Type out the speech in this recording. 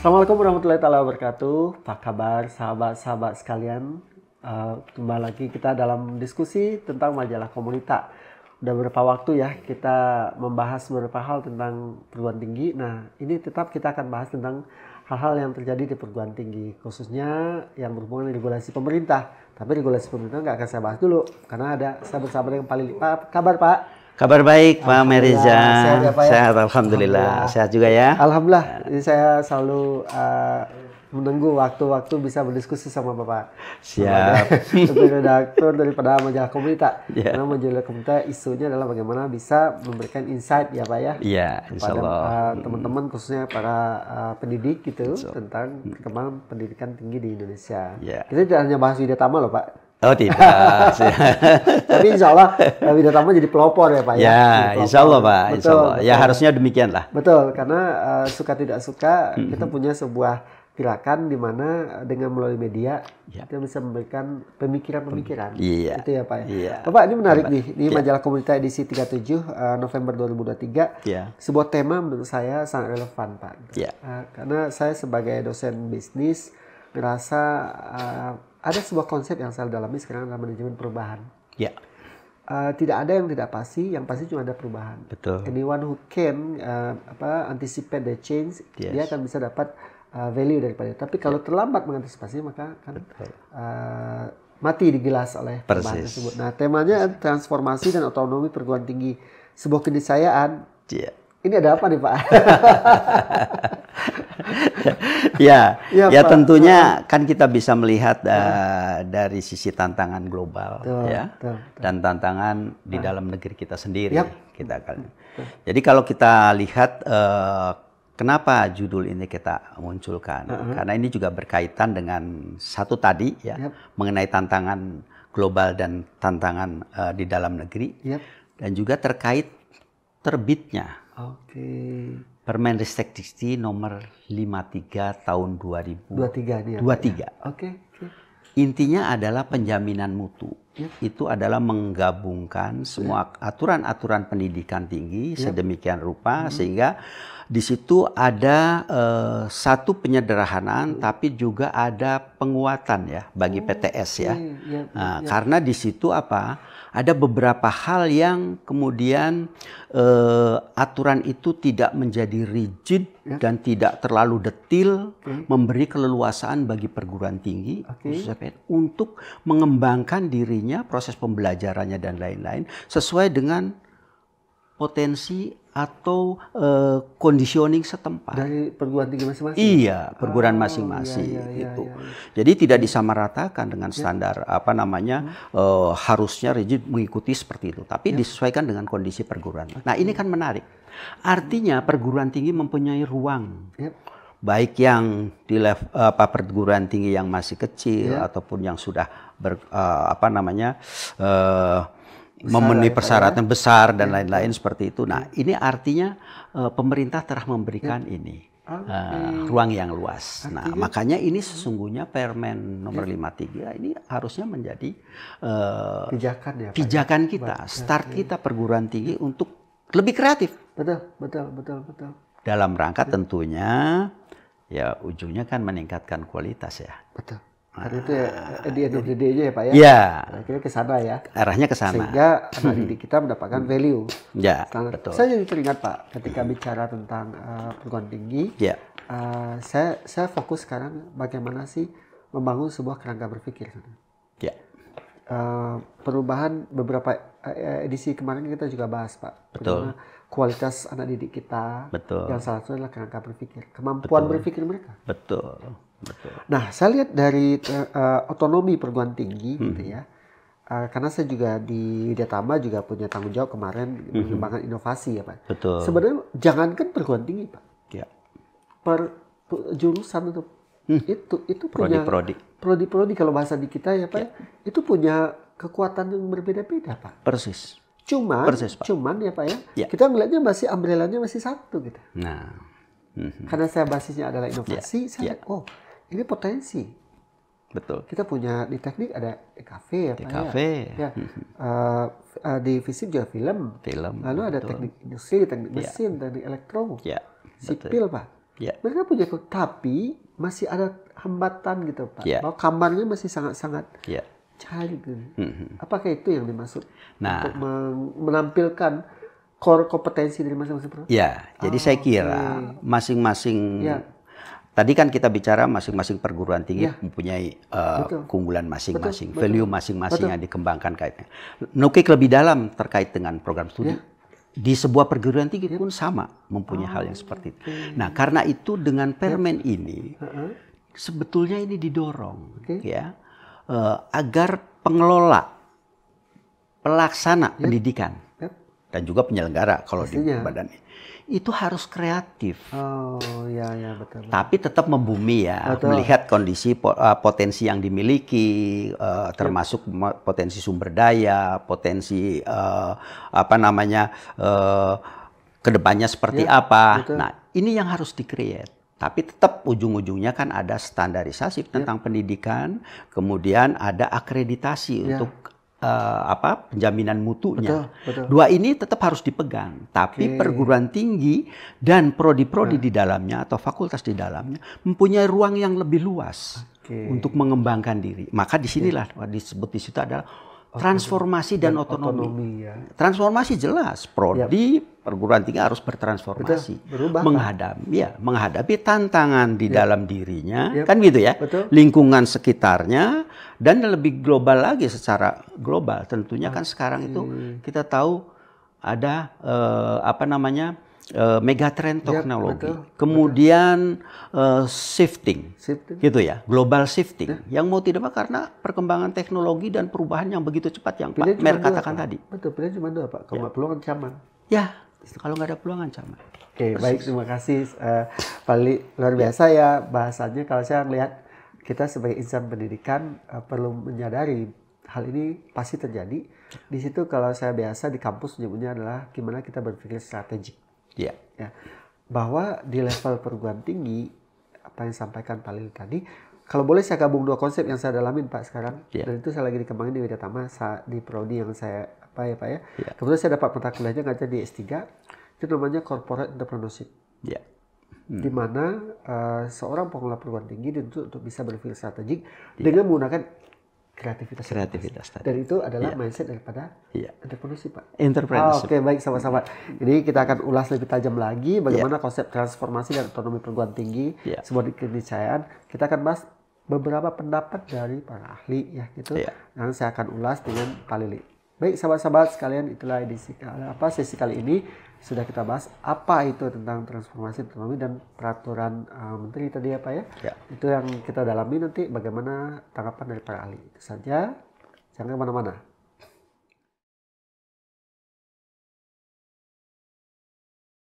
Assalamualaikum warahmatullahi wabarakatuh. Apa kabar sahabat-sahabat sekalian? Kembali lagi kita dalam diskusi tentang majalah Komunita. Udah beberapa waktu ya kita membahas beberapa hal tentang perguruan tinggi. Nah, ini tetap kita akan bahas tentang hal-hal yang terjadi di perguruan tinggi, khususnya yang berhubungan dengan regulasi pemerintah. Tapi regulasi pemerintah nggak akan saya bahas dulu, karena ada sahabat-sahabat yang paling Pak. Kabar Pak? Kabar baik Pak Meriza. Sehat ya Pak ya? Sehat, alhamdulillah. Sehat juga ya? Alhamdulillah. Ini saya selalu menunggu waktu-waktu bisa berdiskusi sama Bapak. Siap. Sebagai redaktur daripada majalah Komunita. Yeah. Karena majalah Komunita isunya adalah bagaimana bisa memberikan insight ya Pak ya. Iya, insya Allah. Teman-teman khususnya para pendidik gitu tentang perkembangan pendidikan tinggi di Indonesia. Yeah. Kita tidak hanya bahas Widyatama loh Pak. Oh tidak. Tapi insya Allah Widyatama jadi pelopor ya Pak ya. Ya, insya Allah Pak. Betul, insya Allah. betul. Ya harusnya demikian lah. Betul, karena suka tidak suka kita punya sebuah gerakan di mana dengan melalui media kita bisa memberikan pemikiran-pemikiran. Iya. Itu ya Pak ya. Iya. Bapak ini menarik nih di majalah Komunita edisi 37 November 2023. Iya. Sebuah tema menurut saya sangat relevan Pak. Iya. Karena saya sebagai dosen bisnis ngerasa ada sebuah konsep yang saya dalami sekarang dalam manajemen perubahan. Ya. Tidak ada yang tidak pasti, yang pasti cuma ada perubahan. Betul. Anyone who can anticipate the change, Yes. dia akan bisa dapat value daripada itu. Tapi kalau terlambat mengantisipasi maka akan mati digilas oleh perubahan tersebut. Nah, temanya transformasi dan otonomi perguruan tinggi, sebuah keniscayaan. Iya. Ini ada apa nih Pak? Ya Pak. tentunya kan kita bisa melihat dari sisi tantangan global Betul. dan tantangan di dalam negeri kita sendiri. Kita akan. Jadi kalau kita lihat kenapa judul ini kita munculkan, karena ini juga berkaitan dengan satu tadi mengenai tantangan global dan tantangan di dalam negeri, dan juga terkait terbitnya Permenristek Dikti nomor 53 tahun 2023. Intinya adalah penjaminan mutu. Itu adalah menggabungkan semua aturan-aturan pendidikan tinggi sedemikian rupa sehingga di situ ada satu penyederhanaan tapi juga ada penguatan ya bagi PTS ya. Karena di situ ada beberapa hal yang kemudian aturan itu tidak menjadi rigid dan tidak terlalu detil, memberi keleluasaan bagi perguruan tinggi untuk mengembangkan dirinya, proses pembelajarannya dan lain-lain sesuai dengan potensi atau conditioning setempat dari perguruan tinggi masing-masing. Iya, perguruan masing-masing itu. Jadi tidak disamaratakan dengan standar harusnya rigid mengikuti seperti itu, tapi disesuaikan dengan kondisi perguruan. Nah, ini kan menarik. Artinya perguruan tinggi mempunyai ruang. Baik yang di level perguruan tinggi yang masih kecil ataupun yang sudah memenuhi persyaratan besar dan lain-lain seperti itu. Nah, ini artinya pemerintah telah memberikan ini ruang yang luas. Nah, makanya ini sesungguhnya Permen nomor 53 ini harusnya menjadi pijakan kita, start kita perguruan tinggi untuk lebih kreatif. Betul. Dalam rangka tentunya ya ujungnya kan meningkatkan kualitas ya. Betul. Karena itu di end of the day-nya ya Pak ya. Iya. Akhirnya ke sana ya. Arahnya ke sana. Sehingga anak didik kita mendapatkan value. Ya, betul. Saya jadi teringat Pak ketika bicara tentang perguruan tinggi. Saya fokus sekarang bagaimana sih membangun sebuah kerangka berpikir. Perubahan beberapa edisi kemarin kita juga bahas Pak. Betul. Kualitas anak didik kita. Betul. Yang salah satu adalah kerangka berpikir. Kemampuan berpikir mereka. Betul. Nah, saya lihat dari otonomi perguruan tinggi gitu ya. Karena saya juga di Widyatama juga punya tanggung jawab kemarin mengembangkan inovasi ya Pak. Betul. Sebenarnya jangankan perguruan tinggi Pak. Per jurusan itu punya prodi kalau bahasa di kita ya Pak. Itu punya kekuatan yang berbeda-beda Pak. Persis. Cuman ya Pak ya. Kita melihatnya masih umbrellanya masih satu gitu. Nah. Karena saya basisnya adalah inovasi, saya lihat, ini potensi. Betul. Kita punya di teknik ada EKV ya Pak EKV. ya. Di fisip juga film. Lalu ada teknik industri, teknik mesin, teknik elektro, sipil Pak. Ya. Mereka punya tapi masih ada hambatan gitu Pak. Ya. Bahwa kamarnya masih sangat-sangat Ya. cair gitu. Apakah itu yang dimaksud Nah, untuk menampilkan core kompetensi dari masing-masing program? ya, jadi saya kira masing-masing tadi kan kita bicara masing-masing perguruan tinggi mempunyai keunggulan masing-masing, value masing-masing yang dikembangkan kaitnya. Nukik lebih dalam terkait dengan program studi. Di sebuah perguruan tinggi pun sama mempunyai hal yang seperti itu. Nah, karena itu dengan permen ini sebetulnya ini didorong ya agar pengelola, pelaksana pendidikan dan juga penyelenggara kalau di badan ini itu harus kreatif. Oh ya betul. Tapi tetap membumi ya, melihat kondisi potensi yang dimiliki, termasuk potensi sumber daya, potensi kedepannya seperti apa. Betul. Nah ini yang harus di-create. Tapi tetap ujung-ujungnya kan ada standarisasi tentang pendidikan, kemudian ada akreditasi untuk penjaminan mutunya. Betul. Dua ini tetap harus dipegang. Tapi perguruan tinggi dan prodi-prodi di dalamnya atau fakultas di dalamnya mempunyai ruang yang lebih luas untuk mengembangkan diri. Maka disinilah disebut di situ adalah transformasi dan otonomi. Transformasi jelas, prodi perguruan tinggi harus bertransformasi, menghadapi tantangan di dalam dirinya, kan gitu ya, lingkungan sekitarnya, dan lebih global lagi secara global. Tentunya kan sekarang itu kita tahu ada megatrend teknologi, kemudian shifting, gitu ya, global shifting, yang mau tidak apa karena perkembangan teknologi dan perubahan yang begitu cepat yang Pak Mer katakan tadi. Betul, pilihan cuma dua Pak, kalau nggak peluang ancaman. Ya, kalau nggak ada peluang ancaman. Oke, baik, terima kasih Pak Lili, luar biasa ya bahasanya. Kalau saya melihat kita sebagai insan pendidikan perlu menyadari hal ini pasti terjadi. Di situ kalau saya biasa di kampus menyebutnya adalah gimana kita berpikir strategik. Ya, bahwa di level perguruan tinggi apa yang disampaikan Pak Lili tadi, kalau boleh saya gabung dua konsep yang saya dalamin Pak sekarang, dan itu saya lagi dikembangin di Widyatama di prodi yang saya Pak ya. Kemudian saya dapat mata kuliahnya ngajar di S3, itu namanya corporate entrepreneurship. Di mana seorang pengelola perguruan tinggi dituntut untuk bisa berpikir strategik dengan menggunakan kreativitas tadi. Dan itu adalah mindset daripada entrepreneurship, Pak. Oke, baik sama-sama. Jadi kita akan ulas lebih tajam lagi bagaimana konsep transformasi dan otonomi perguruan tinggi, sebuah keniscayaan. Kita akan bahas beberapa pendapat dari para ahli ya gitu. Dan saya akan ulas dengan Pak Lili. Baik, sahabat-sahabat sekalian, itulah sesi kali ini sudah kita bahas apa itu tentang transformasi otonomi dan peraturan menteri tadi ya Pak ya. Itu yang kita dalami nanti bagaimana tanggapan dari para ahli. Itu saja, jangan kemana-mana.